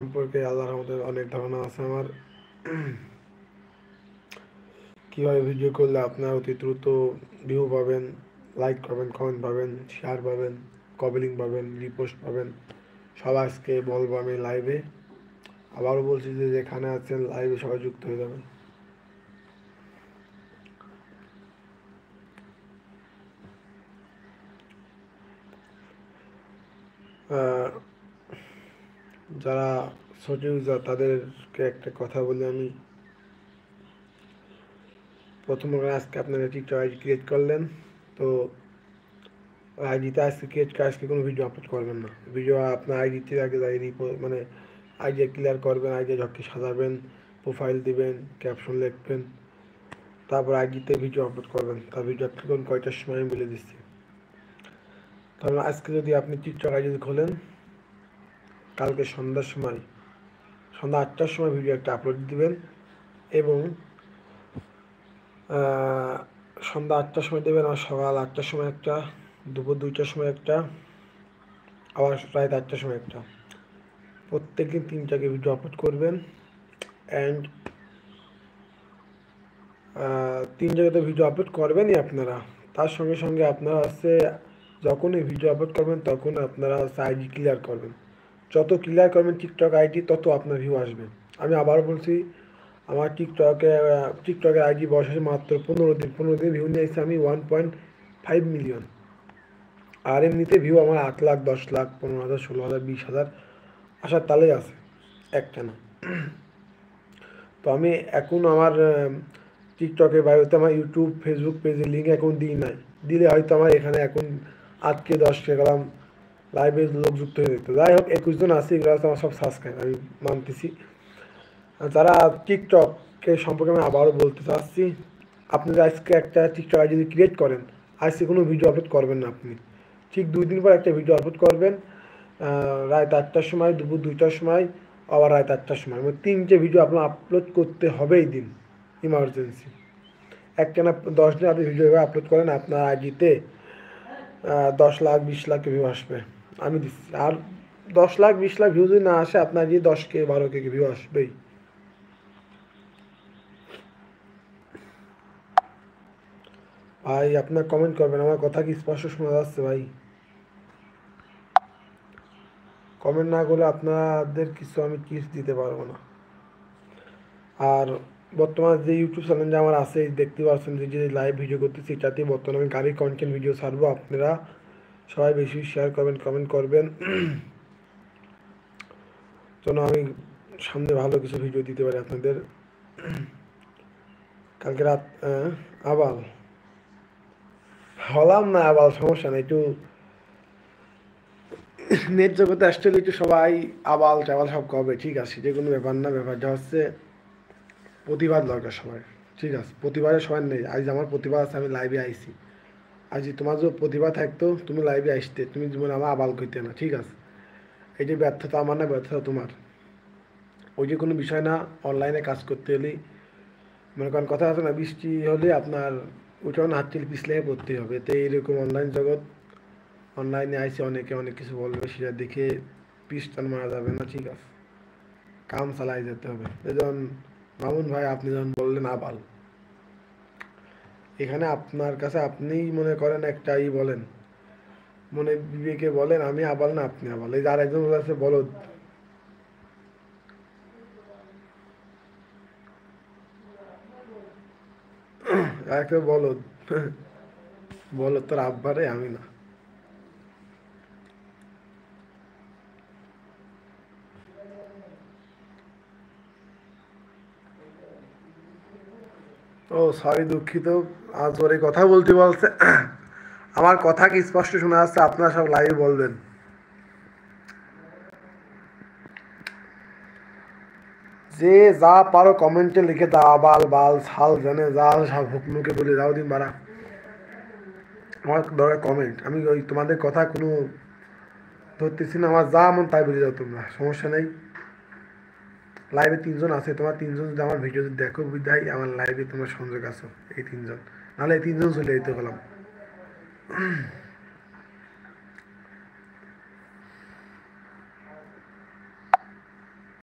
সম্পর্কে আল্লাহর রহমতে অনেক ধারণা আছে আমার। কীভাবে ভিডিও করলে আপনারা অতি দ্রুত ভিউ পাবেন, লাইক পাবেন, কমেন্ট পাবেন, শেয়ার পাবেন, কমেন্ট পাবেন, রিপোস্ট পাবেন, সব আজকে বলবো আমি লাইভে। আবারও বলছি যে যেখানে আছেন লাইভে সবাই যুক্ত হয়ে যাবেন। যারা ছোট ইউজার তাদেরকে একটা কথা বলি আমি। প্রথম আজকে আপনারা টিকটক আইডি ক্রিয়েট করলেন, তো আইডিতে আজকে ক্রিয়েট করে আজকে কোনো ভিডিও আপলোড করবেন না। ভিডিও আপনার আইডিতে আগে যাই মানে আইডিয়া ক্লিয়ার করবেন, আইডিয়া ঝটকে সাজাবেন, প্রোফাইল দিবেন, ক্যাপশন লিখবেন, তারপর আইডিতে ভিডিও আপলোড করবেন। তার ভিডিও আপলোড করুন কয়টার সময় আমি বলে দিচ্ছি। কারণ আজকে যদি আপনি টিকটক আইডি খোলেন, কালকে সন্ধ্যা 8টার সময় ভিডিও একটা আপলোড দিবেন এবং সন্ধ্যা 8টার সময় দেবেন, আর সকাল 8টার সময় একটা, দুপুর 2টার সময় একটা, আবার রাত 8টার সময় একটা। প্রত্যেকদিন 3টাকে ভিডিও আপলোড করবেন। অ্যান্ড 3 জায়গাতে ভিডিও আপলোড করবেনই আপনারা। তার সঙ্গে সঙ্গে আপনারা যখনই ভিডিও আপলোড করবেন তখন আপনারা আইডি ক্লিয়ার করবেন। যত ক্লিয়ার করবেন টিকটক আইডি, তত আপনার ভিউ আসবে। আমি আবার বলছি, আমার টিকটকের আইডি বসে মাত্র 15 দিন ভিউ নিয়ে এসেছি আমি 1.5 মিলিয়ন। আর এমনিতে ভিউ আমার 8 লাখ, 10 লাখ, 15,000, 16,000, 20,000 আসার তালেই আছে, একটা না। তো আমি এখন আমার টিকটকের বায়োতে আমার ইউটিউব, ফেসবুক পেজের লিঙ্ক এখন দিই নাই। দিলে হয়তো আমার এখানে এখন 8কে 10কে গেলাম লাইভে লোক যুক্ত হয়ে যেত। যাই হোক, 21 জন আছে, এগুলো আমার সব সাবস্ক্রাইব, আমি মানতেছি। যারা টিকটকের সম্পর্কে আমি আবারও বলতে চাচ্ছি, আপনি আজকে একটা টিকটক আইডি যদি ক্রিয়েট করেন, আজকে কোনো ভিডিও আপলোড করবেন না। আপনি ঠিক 2 দিন পর একটা ভিডিও আপলোড করবেন, রাত 8টার সময়, দুপুর 2টার সময়, আবার রাত 8টার সময়। মানে 3টে ভিডিও আপনার আপলোড করতে হবে এই দিন, ইমার্জেন্সি। একটানা 10 দিন আপনি ভিডিও আপলোড করেন, আপনার আইডিতে 10 লাখ 20 লাখ ভিউ আসবে, আমি দিচ্ছি। আর 10 লাখ 20 লাখ ভিউ যদি না আসে, আপনার আইডি 10কে 12কে ভিউ আসবেই। ভাই আপনার কমেন্ট করবেন, আমার কথা কি স্পষ্ট শোনা যাচ্ছে ভাই? কমেন্ট না করলে আপনাদের কিছু আমি দিতে পারবো না। আর বর্তমানে যে ইউটিউব চ্যানেল আমার আছে, দেখতে পাচ্ছেন যে লাইভ ভিডিও করতেছি, এটাতে বর্তমানে আমি গাড়ির কন্টেন্ট ভিডিও ছাড়বো। আপনারা সবাই বেশি শেয়ার করবেন, কমেন্ট করবেন, যেন আমি সামনে ভালো কিছু ভিডিও দিতে পারি আপনাদের। কালকে রাত আবাল হলাম না, আবাল সমস্যা নেই। একটু নেট জগতে আসতে হলে একটু সবাই আবাল টাবাল সব কবে, ঠিক আছে, যে কোনো ব্যাপার না। ব্যাপারটা হচ্ছে প্রতিবাদ দরকার সবার, ঠিক আছে। প্রতিবাদে সবার নেই। আজ আমার প্রতিভা আছে, আমি লাইভে আইছি। আজ তোমার যদি প্রতিভা থাকতো, তুমি লাইভে আসতে, তুমি জীবনে আমার আবাল করতে না, ঠিক আছে। এই যে ব্যর্থতা আমার না, ব্যর্থতা তোমার। ওই যে কোনো বিষয় না, অনলাইনে কাজ করতে হলে মনে করেন কথা আছে না, বৃষ্টি হলে আপনার উঠোন হাতটিল পিছলে পড়তে হবে। তো এইরকম অনলাইন জগৎ, অনলাইনে আইসে অনেকে অনেক কিছু বলবে, সেটা দেখে পিস্টান মারা যাবে না, ঠিক আছে। কাম চালাই যেতে হবে। যেমন মামুন ভাই, আপনি যখন বললেন আবাল, এখানে আপনার কাছে আপনিই মনে করেন একটাই বলেন, মনে বিবেকে বলেন আমি আবাল না আপনি আবাল। এই যে আরেকজন আছে বলদ, আরেকটা বলদ, বলদ তোর আব্বারে, আমি না। ও সরি, দুঃখিত। আজ ওর এই কথা বলতে বলছে, আমার কথা কি স্পষ্ট শোনা যাচ্ছে? আপনারা সব লাইভে বলবেন। যে যা পারো কমেন্টে লিখে দাও, আবাল বাল ছাল জানে যা সব হুকমুকে বলে দাও দিন বাড়া। আমার দরকার কমেন্ট, আমি ওই তোমাদের কথা কোনো ধরতেছি না। আমার যা মন তাই বলে যাও তোমরা, সমস্যা নেই। লাইভে 3জন আছে, তোমার 3জন যদি আমার ভিডিও যদি দেখো বিদায়, আমার লাইভে তোমার সংযোগ আছো এই 3জন, নাহলে এই 3জন চলে যেতে বললাম।